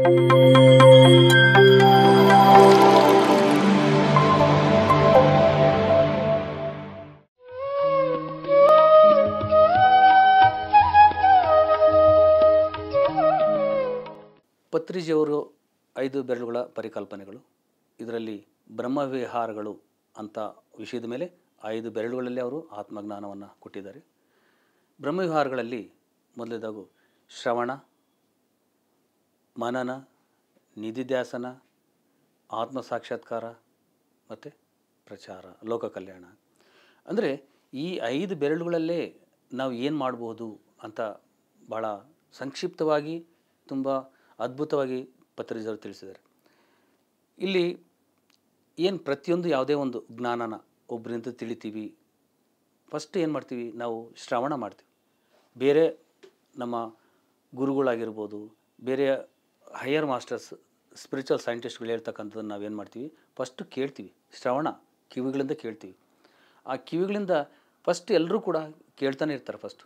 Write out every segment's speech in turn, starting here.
ಪತ್ರಿಜಿಯವರು 5 ಬೆರಳುಗಳ ಪರಿಕಲ್ಪನೆಗಳು, ಇದರಲ್ಲಿ ಬ್ರಹ್ಮವಿಹಾರಗಳು ಅಂತ ವಿಷಯದ ಮೇಲೆ 5 ಬೆರಳುಗಳಲ್ಲಿ ಅವರು ಆತ್ಮಜ್ಞಾನವನ್ನು ಕೊಟ್ಟಿದ್ದಾರೆ. ಬ್ರಹ್ಮವಿಹಾರಗಳಲ್ಲಿ ಮೊದಲನೇದಾಗು ಶ್ರವಣ, ಮನನ, ನಿಧಿಧ್ಯಾಸನ, ಆತ್ಮ ಸಾಕ್ಷಾತ್ಕಾರ ಮತ್ತು ಪ್ರಚಾರ, ಲೋಕ ಕಲ್ಯಾಣ. ಅಂದರೆ ಈ 5 ಬೆರಳುಗಳಲ್ಲೇ ನಾವು ಏನು ಮಾಡ್ಬೋದು ಅಂತ ಭಾಳ ಸಂಕ್ಷಿಪ್ತವಾಗಿ ತುಂಬ ಅದ್ಭುತವಾಗಿ ಪತ್ರಿಜಿಯವರು ತಿಳಿಸಿದ್ದಾರೆ. ಇಲ್ಲಿ ಏನು ಪ್ರತಿಯೊಂದು ಯಾವುದೇ ಒಂದು ಜ್ಞಾನನ ಒಬ್ಬರಿಂದ ತಿಳಿತೀವಿ, ಫಸ್ಟ್ ಏನು ಮಾಡ್ತೀವಿ, ನಾವು ಶ್ರವಣ ಮಾಡ್ತೀವಿ. ಬೇರೆ ನಮ್ಮ ಗುರುಗಳಾಗಿರ್ಬೋದು, ಬೇರೆ ಹೈಯರ್ ಮಾಸ್ಟರ್ಸ್, ಸ್ಪಿರಿಚುವಲ್ ಸೈಂಟಿಸ್ಟ್ಗಳು ಹೇಳ್ತಕ್ಕಂಥದ್ದನ್ನು ನಾವೇನು ಮಾಡ್ತೀವಿ, ಫಸ್ಟು ಕೇಳ್ತೀವಿ. ಶ್ರವಣ ಕಿವಿಗಳಿಂದ ಕೇಳ್ತೀವಿ. ಆ ಕಿವಿಗಳಿಂದ ಫಸ್ಟ್ ಎಲ್ಲರೂ ಕೂಡ ಕೇಳ್ತಾನೆ ಇರ್ತಾರೆ. ಫಸ್ಟ್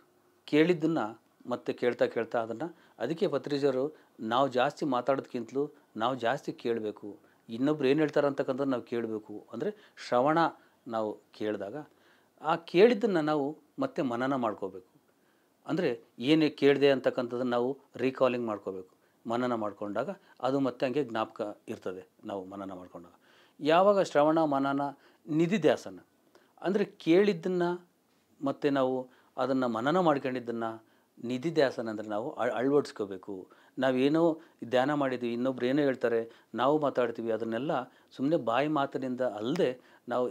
ಕೇಳಿದ್ದನ್ನು ಮತ್ತೆ ಕೇಳ್ತಾ ಕೇಳ್ತಾ ಅದನ್ನು, ಅದಕ್ಕೆ ಪತ್ರಿಜಿಯವರು ನಾವು ಜಾಸ್ತಿ ಮಾತಾಡೋದಕ್ಕಿಂತಲೂ ನಾವು ಜಾಸ್ತಿ ಕೇಳಬೇಕು, ಇನ್ನೊಬ್ರು ಏನು ಹೇಳ್ತಾರೆ ಅಂತಕ್ಕಂಥದ್ದು ನಾವು ಕೇಳಬೇಕು. ಅಂದರೆ ಶ್ರವಣ ನಾವು ಕೇಳಿದಾಗ ಆ ಕೇಳಿದ್ದನ್ನು ನಾವು ಮತ್ತೆ ಮನನ ಮಾಡ್ಕೋಬೇಕು. ಅಂದರೆ ಏನೇ ಕೇಳಿದೆ ಅಂತಕ್ಕಂಥದ್ದನ್ನು ನಾವು ರೀಕಾಲಿಂಗ್ ಮಾಡ್ಕೋಬೇಕು. ಮನನ ಮಾಡಿಕೊಂಡಾಗ ಅದು ಮತ್ತೆ ಹಂಗೆ ಜ್ಞಾಪಕ ಇರ್ತದೆ. ನಾವು ಮನನ ಮಾಡಿಕೊಂಡಾಗ ಯಾವಾಗ ಶ್ರವಣ, ಮನನ, ನಿಧಿಧ್ಯಾಸನ ಅಂದರೆ ಕೇಳಿದ್ದನ್ನು ಮತ್ತು ನಾವು ಅದನ್ನು ಮನನ ಮಾಡ್ಕೊಂಡಿದ್ದನ್ನು ನಿಧಿಧ್ಯಾಸನ ಅಂದರೆ ನಾವು ಅಳವಡಿಸ್ಕೋಬೇಕು. ನಾವೇನೋ ಧ್ಯಾನ ಮಾಡಿದ್ವಿ, ಇನ್ನೊಬ್ರು ಏನೋ ಹೇಳ್ತಾರೆ, ನಾವು ಮಾತಾಡ್ತೀವಿ, ಅದನ್ನೆಲ್ಲ ಸುಮ್ಮನೆ ಬಾಯಿ ಮಾತಿನಿಂದ ಅಲ್ಲದೆ ನಾವು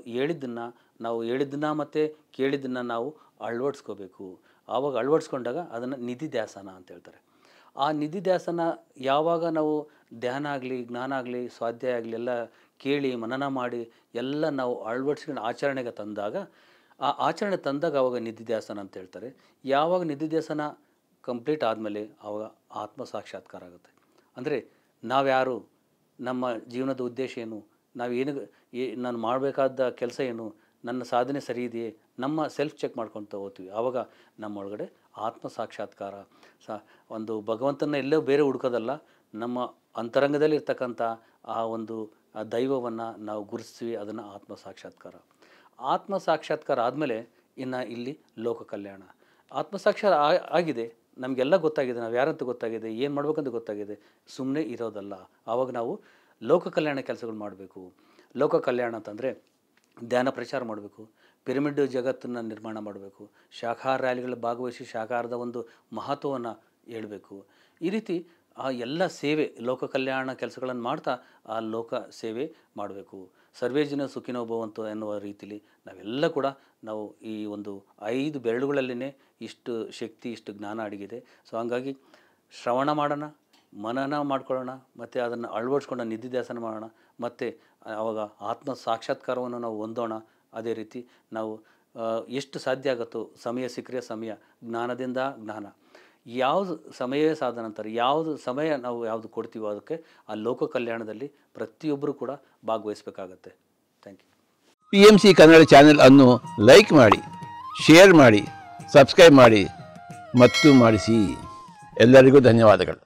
ಹೇಳಿದ್ದನ್ನು ಮತ್ತು ಕೇಳಿದ್ದನ್ನು ನಾವು ಅಳವಡಿಸ್ಕೋಬೇಕು. ಆವಾಗ ಅಳವಡಿಸ್ಕೊಂಡಾಗ ಅದನ್ನು ನಿಧಿಧ್ಯಾಸನ ಅಂತ ಹೇಳ್ತಾರೆ. ಆ ನಿಧಿಧ್ಯಾಸನ ಯಾವಾಗ ನಾವು ಧ್ಯಾನ ಆಗಲಿ, ಜ್ಞಾನ ಆಗಲಿ, ಸ್ವಾಧ್ಯಾಯ ಆಗಲಿ ಎಲ್ಲ ಕೇಳಿ ಮನನ ಮಾಡಿ ಎಲ್ಲ ನಾವು ಅಳವಡಿಸ್ಕೊಂಡು ಆಚರಣೆಗೆ ತಂದಾಗ, ಆ ಆಚರಣೆ ತಂದಾಗ ಆವಾಗ ನಿಧಿಧ್ಯಾಸನ ಅಂತ ಹೇಳ್ತಾರೆ. ಯಾವಾಗ ನಿಧಿಧ್ಯಾಸನ ಕಂಪ್ಲೀಟ್ ಆದಮೇಲೆ ಆವಾಗ ಆತ್ಮ ಸಾಕ್ಷಾತ್ಕಾರ ಆಗುತ್ತೆ. ಅಂದರೆ ನಾವ್ಯಾರು, ನಮ್ಮ ಜೀವನದ ಉದ್ದೇಶ ಏನು, ನಾನು ಮಾಡಬೇಕಾದ ಕೆಲಸ ಏನು, ನನ್ನ ಸಾಧನೆ ಸರಿ ಇದೆಯೇ, ನಮ್ಮ ಸೆಲ್ಫ್ ಚೆಕ್ ಮಾಡ್ಕೊತ ಹೋಗ್ತೀವಿ. ಆವಾಗ ನಮ್ಮೊಳಗಡೆ ಆತ್ಮ ಸಾಕ್ಷಾತ್ಕಾರ ಒಂದು ಭಗವಂತನ ಎಲ್ಲೋ ಬೇರೆ ಹುಡ್ಕೋದಲ್ಲ, ನಮ್ಮ ಅಂತರಂಗದಲ್ಲಿ ಇರ್ತಕ್ಕಂಥ ಆ ಒಂದು ದೈವವನ್ನು ನಾವು ಗುರುತಿಸ್ತೀವಿ. ಅದನ್ನು ಆತ್ಮ ಸಾಕ್ಷಾತ್ಕಾರ. ಆತ್ಮ ಸಾಕ್ಷಾತ್ಕಾರ ಆದಮೇಲೆ ಇನ್ನು ಇಲ್ಲಿ ಲೋಕ ಕಲ್ಯಾಣ. ಆತ್ಮ ಸಾಕ್ಷಾತ್ಕಾರ ಆಗಿದೆ, ನಮಗೆಲ್ಲ ಗೊತ್ತಾಗಿದೆ, ನಾವು ಯಾರಂತ ಗೊತ್ತಾಗಿದೆ, ಏನು ಮಾಡ್ಬೇಕಂತ ಗೊತ್ತಾಗಿದೆ, ಸುಮ್ಮನೆ ಇರೋದಲ್ಲ. ಆವಾಗ ನಾವು ಲೋಕ ಕಲ್ಯಾಣ ಕೆಲಸಗಳು ಮಾಡಬೇಕು. ಲೋಕ ಕಲ್ಯಾಣ ಅಂತಂದರೆ ಧ್ಯಾನ ಪ್ರಚಾರ ಮಾಡಬೇಕು, ಪಿರಮಿಡ್ ಜಗತ್ತನ್ನು ನಿರ್ಮಾಣ ಮಾಡಬೇಕು, ಶಾಖಾಹಾರ ರ್ಯಾಲಿಗಳಲ್ಲಿ ಭಾಗವಹಿಸಿ ಶಾಖಾಹಾರದ ಒಂದು ಮಹತ್ವವನ್ನು ಹೇಳಬೇಕು. ಈ ರೀತಿ ಆ ಎಲ್ಲ ಸೇವೆ, ಲೋಕ ಕಲ್ಯಾಣ ಕೆಲಸಗಳನ್ನು ಮಾಡ್ತಾ ಆ ಲೋಕ ಸೇವೆ ಮಾಡಬೇಕು. ಸರ್ವೇ ಜನ ಸುಖಿನೋ ಭವಂತು ಎನ್ನುವ ರೀತಿಯಲ್ಲಿ ನಾವೆಲ್ಲ ಕೂಡ ನಾವು ಈ ಒಂದು 5 ಬೆರಳುಗಳಲ್ಲೇ ಇಷ್ಟು ಶಕ್ತಿ, ಇಷ್ಟು ಜ್ಞಾನ ಅಡಗಿದೆ. ಸೊ ಹಾಗಾಗಿ ಶ್ರವಣ ಮಾಡೋಣ, ಮನನ ಮಾಡ್ಕೊಳ್ಳೋಣ, ಮತ್ತು ಅದನ್ನು ಅಳವಡಿಸ್ಕೊಂಡು ನಿಧಿಧ್ಯಾಸನ ಮಾಡೋಣ, ಮತ್ತು ಆವಾಗ ಆತ್ಮ ಸಾಕ್ಷಾತ್ಕಾರವನ್ನು ನಾವು ಹೊಂದೋಣ. ಅದೇ ರೀತಿ ನಾವು ಎಷ್ಟು ಸಾಧ್ಯ ಆಗುತ್ತೋ ಸಮಯ ಸಿಕ್ಕರೆ ಸಮಯ, ಜ್ಞಾನದಿಂದ ಜ್ಞಾನ, ಯಾವುದು ಸಮಯವೇ ಸಾಧನ ಅಂತಾರೆ, ಯಾವುದು ಸಮಯ ನಾವು ಯಾವುದು ಕೊಡ್ತೀವೋ ಅದಕ್ಕೆ ಆ ಲೋಕ ಕಲ್ಯಾಣದಲ್ಲಿ ಪ್ರತಿಯೊಬ್ಬರು ಕೂಡ ಭಾಗವಹಿಸಬೇಕಾಗತ್ತೆ. Thank you. PMC Kannada channel ಅನ್ನು ಲೈಕ್ ಮಾಡಿ, ಶೇರ್ ಮಾಡಿ, ಸಬ್ಸ್ಕ್ರೈಬ್ ಮಾಡಿ ಮತ್ತು ಮಾಡಿಸಿ. ಎಲ್ಲರಿಗೂ ಧನ್ಯವಾದಗಳು.